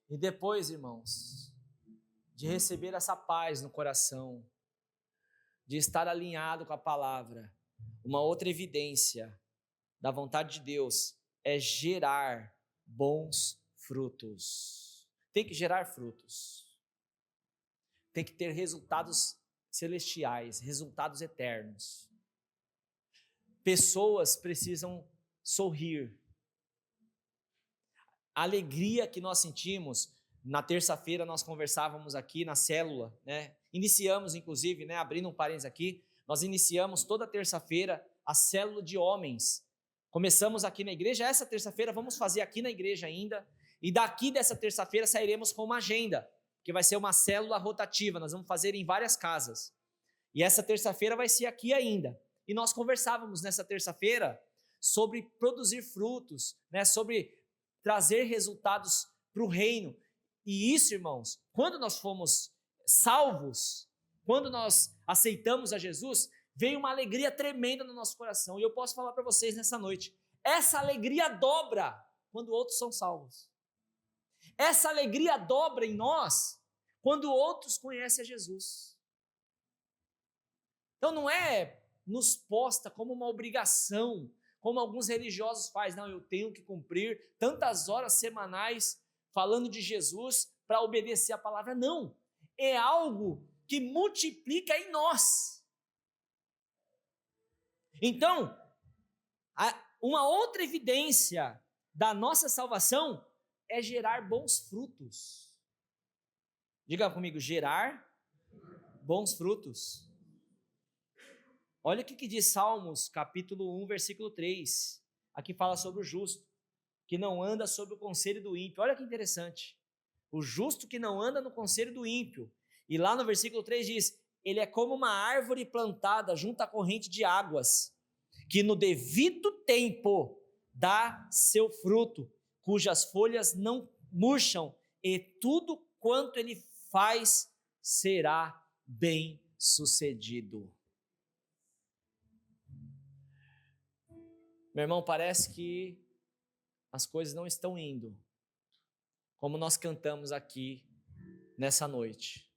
E depois, irmãos, de receber essa paz no coração, de estar alinhado com a palavra, uma outra evidência da vontade de Deus é gerar bons frutos. Tem que gerar frutos. Tem que ter resultados celestiais, resultados eternos. Pessoas precisam sorrir. A alegria que nós sentimos Na terça-feira nós conversávamos aqui na célula, né? Iniciamos, inclusive, né? Abrindo um parênteses aqui, nós iniciamos toda terça-feira a célula de homens. Começamos aqui na igreja, essa terça-feira vamos fazer aqui na igreja ainda, e daqui dessa terça-feira sairemos com uma agenda, que vai ser uma célula rotativa, nós vamos fazer em várias casas. E essa terça-feira vai ser aqui ainda. E nós conversávamos nessa terça-feira sobre produzir frutos, né? Sobre trazer resultados para o reino. E isso, irmãos, quando nós fomos salvos, quando nós aceitamos a Jesus, veio uma alegria tremenda no nosso coração. E eu posso falar para vocês nessa noite, essa alegria dobra quando outros são salvos. Essa alegria dobra em nós quando outros conhecem a Jesus. Então não é nos posta como uma obrigação, como alguns religiosos fazem. Não, eu tenho que cumprir tantas horas semanais falando de Jesus para obedecer a palavra. Não, é algo que multiplica em nós. Então, uma outra evidência da nossa salvação é gerar bons frutos. Diga comigo, gerar bons frutos. Olha o que diz Salmos, capítulo 1, versículo 3. Aqui fala sobre o justo, que não anda sob o conselho do ímpio. Olha que interessante. O justo que não anda no conselho do ímpio. E lá no versículo 3 diz, ele é como uma árvore plantada junto à corrente de águas, que no devido tempo dá seu fruto, cujas folhas não murcham, e tudo quanto ele faz será bem sucedido. Meu irmão, parece que as coisas não estão indo como nós cantamos aqui nessa noite.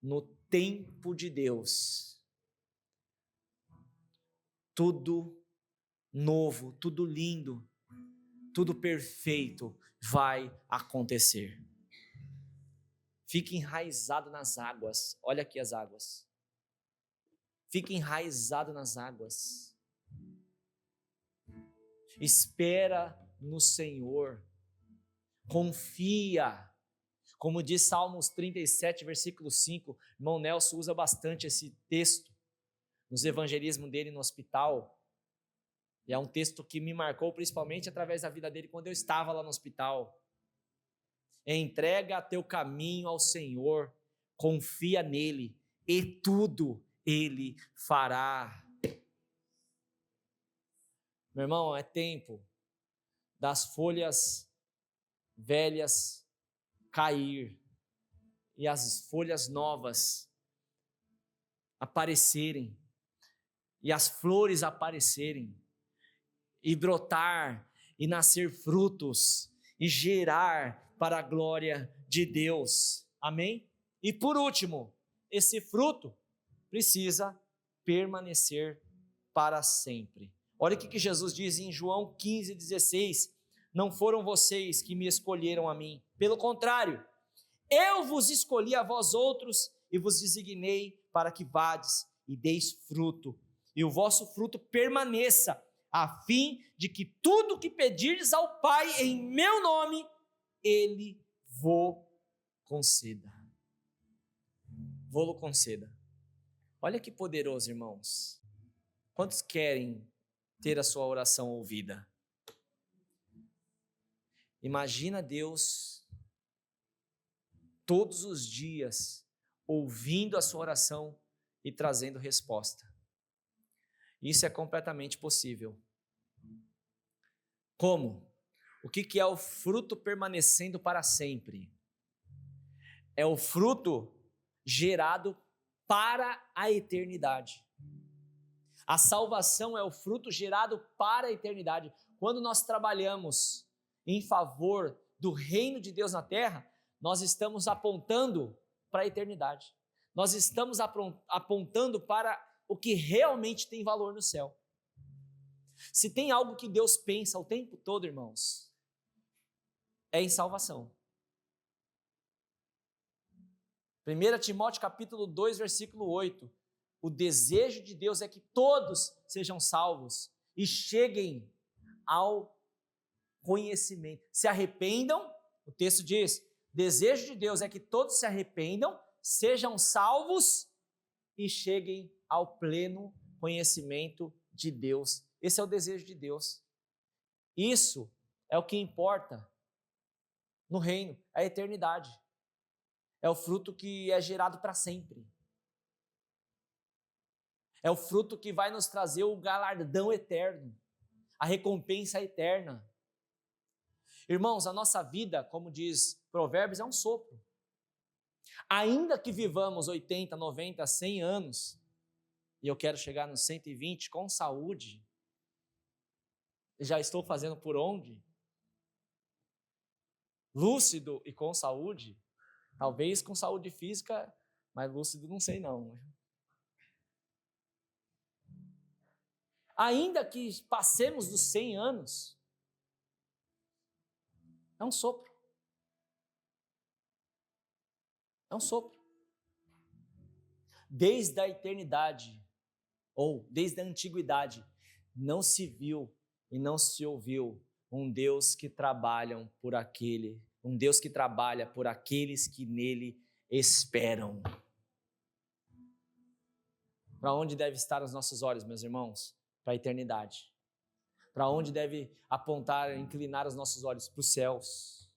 No tempo de Deus, tudo novo, tudo lindo, tudo perfeito vai acontecer. Fique enraizado nas águas. Olha aqui as águas. Fique enraizado nas águas. Espera no Senhor, confia, como diz Salmos 37, versículo 5, irmão Nelson usa bastante esse texto, nos evangelismos dele no hospital, e é um texto que me marcou principalmente através da vida dele quando eu estava lá no hospital. Entrega teu caminho ao Senhor, confia nele, e tudo ele fará. Meu irmão, é tempo das folhas velhas cair e as folhas novas aparecerem e as flores aparecerem e brotar e nascer frutos e gerar para a glória de Deus. Amém? E por último, esse fruto precisa permanecer para sempre. Olha o que Jesus diz em João 15,16. Não foram vocês que me escolheram a mim. Pelo contrário, eu vos escolhi a vós outros e vos designei para que vades e deis fruto. E o vosso fruto permaneça, a fim de que tudo que pedirdes ao Pai em meu nome, Ele vos conceda. Vou-lo conceda. Olha que poderoso, irmãos. Quantos querem ter a sua oração ouvida? Imagina Deus todos os dias ouvindo a sua oração e trazendo resposta. Isso é completamente possível. Como? O que é o fruto permanecendo para sempre? É o fruto gerado para a eternidade. A salvação é o fruto gerado para a eternidade. Quando nós trabalhamos em favor do reino de Deus na terra, nós estamos apontando para a eternidade. Nós estamos apontando para o que realmente tem valor no céu. Se tem algo que Deus pensa o tempo todo, irmãos, é em salvação. 1 Timóteo capítulo 2, versículo 8. O desejo de Deus é que todos sejam salvos e cheguem ao conhecimento. Se arrependam, o texto diz, Desejo de Deus é que todos se arrependam, sejam salvos e cheguem ao pleno conhecimento de Deus. Esse é o desejo de Deus. Isso é o que importa no reino, é a eternidade. É o fruto que é gerado para sempre. É o fruto que vai nos trazer o galardão eterno, a recompensa eterna. Irmãos, a nossa vida, como diz Provérbios, é um sopro. Ainda que vivamos 80, 90, 100 anos, e eu quero chegar nos 120 com saúde, já estou fazendo por onde? Lúcido e com saúde, talvez com saúde física, mas lúcido não sei não. Ainda que passemos dos 100 anos, é um sopro. É um sopro. Desde a eternidade, ou desde a antiguidade, não se viu e não se ouviu um Deus que trabalha por aqueles que nele esperam. Para onde deve estar os nossos olhos, meus irmãos? Para a eternidade. Para onde deve apontar, inclinar os nossos olhos? Para os céus.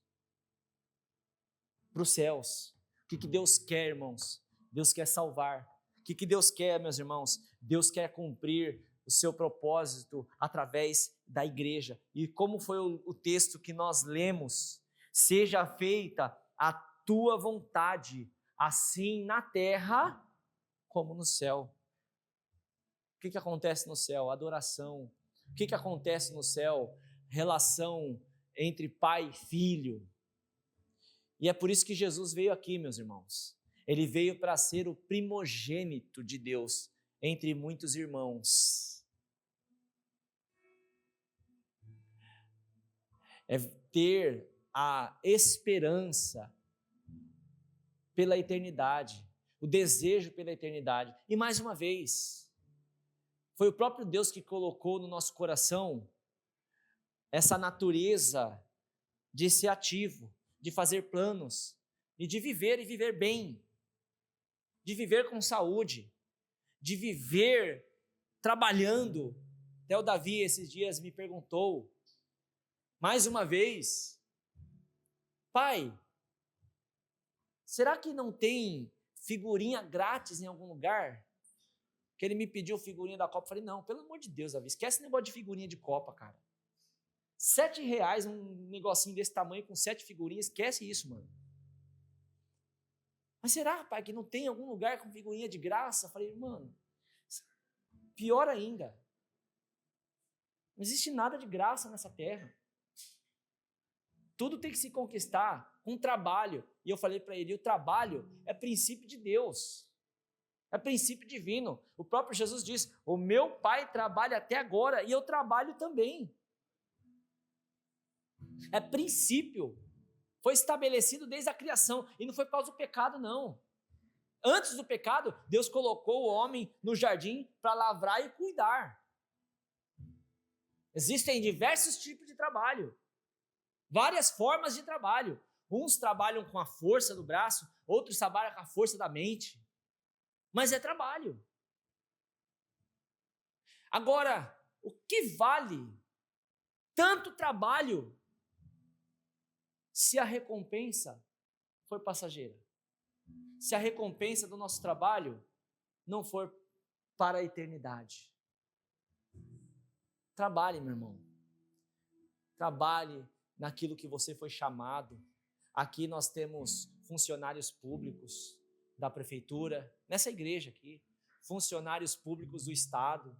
Para os céus. O que Deus quer, irmãos? Deus quer salvar. O que Deus quer, meus irmãos? Deus quer cumprir o seu propósito através da igreja. E como foi o texto que nós lemos? Seja feita a tua vontade, assim na terra como no céu. O que acontece no céu? Adoração. O que acontece no céu? Relação entre pai e filho. E é por isso que Jesus veio aqui, meus irmãos. Ele veio para ser o primogênito de Deus entre muitos irmãos. É ter a esperança pela eternidade, o desejo pela eternidade. E mais uma vez, foi o próprio Deus que colocou no nosso coração essa natureza de ser ativo, de fazer planos, e de viver e viver bem, de viver com saúde, de viver trabalhando. Até o Davi esses dias me perguntou, mais uma vez, pai, será que não tem figurinha grátis em algum lugar? Que ele me pediu figurinha da Copa, eu falei, não, pelo amor de Deus, Davi, esquece esse negócio de figurinha de Copa, cara. R$7 um negocinho desse tamanho com 7 figurinhas, esquece isso, mano. Mas será, pai, que não tem algum lugar com figurinha de graça? Eu falei, mano, pior ainda, não existe nada de graça nessa terra. Tudo tem que se conquistar com trabalho. E eu falei para ele, o trabalho é princípio de Deus. É princípio divino. O próprio Jesus diz, o meu pai trabalha até agora e eu trabalho também. É princípio. Foi estabelecido desde a criação e não foi por causa do pecado, não. Antes do pecado, Deus colocou o homem no jardim para lavrar e cuidar. Existem diversos tipos de trabalho, várias formas de trabalho. Uns trabalham com a força do braço, outros trabalham com a força da mente. Mas é trabalho. Agora, o que vale tanto trabalho se a recompensa for passageira? Se a recompensa do nosso trabalho não for para a eternidade? Trabalhe, meu irmão. Trabalhe naquilo que você foi chamado. Aqui nós temos funcionários públicos da prefeitura, nessa igreja aqui, funcionários públicos do Estado.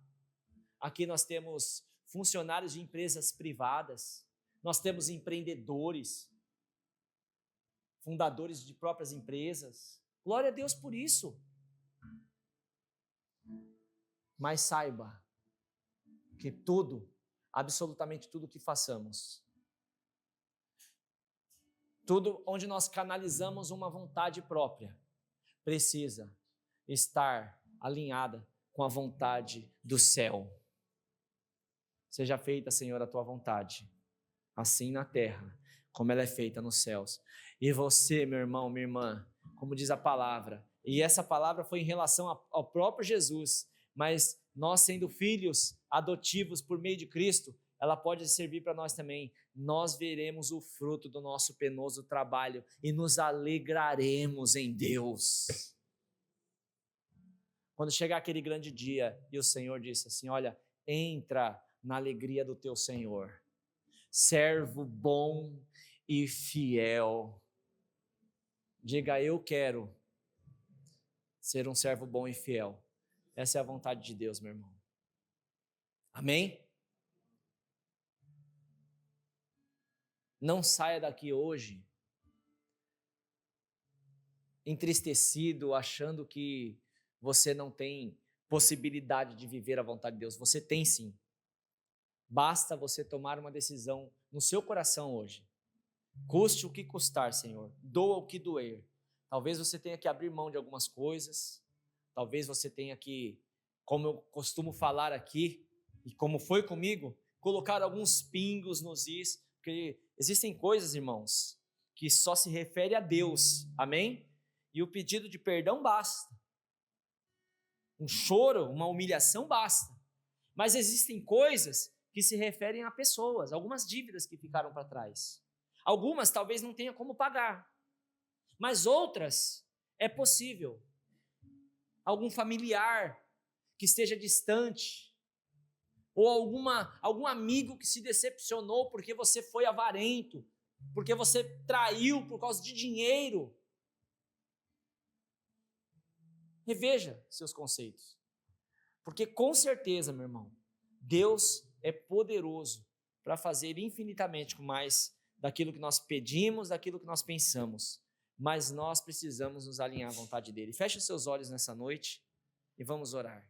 Aqui nós temos funcionários de empresas privadas, nós temos empreendedores, fundadores de próprias empresas. Glória a Deus por isso. Mas saiba que tudo, absolutamente tudo que façamos, tudo onde nós canalizamos uma vontade própria, precisa estar alinhada com a vontade do céu. Seja feita, Senhor, a tua vontade, assim na terra, como ela é feita nos céus. E você, meu irmão, minha irmã, como diz a palavra, e essa palavra foi em relação ao próprio Jesus, mas nós sendo filhos adotivos por meio de Cristo, ela pode servir para nós também. Nós veremos o fruto do nosso penoso trabalho e nos alegraremos em Deus. Quando chegar aquele grande dia e o Senhor disse assim: olha, entra na alegria do teu Senhor, servo bom e fiel. Diga: eu quero ser um servo bom e fiel. Essa é a vontade de Deus, meu irmão. Amém? Não saia daqui hoje entristecido, achando que você não tem possibilidade de viver a vontade de Deus. Você tem sim. Basta você tomar uma decisão no seu coração hoje. Custe o que custar, Senhor. Doa o que doer. Talvez você tenha que abrir mão de algumas coisas. Talvez você tenha que, como eu costumo falar aqui, e como foi comigo, colocar alguns pingos nos is, porque existem coisas, irmãos, que só se refere a Deus, amém? E o pedido de perdão basta. Um choro, uma humilhação basta. Mas existem coisas que se referem a pessoas, algumas dívidas que ficaram para trás. Algumas talvez não tenha como pagar, mas outras é possível. Algum familiar que esteja distante, ou algum amigo que se decepcionou porque você foi avarento, porque você traiu por causa de dinheiro. Reveja seus conceitos, porque com certeza, meu irmão, Deus é poderoso para fazer infinitamente mais daquilo que nós pedimos, daquilo que nós pensamos, mas nós precisamos nos alinhar à vontade dele. Feche os seus olhos nessa noite e vamos orar.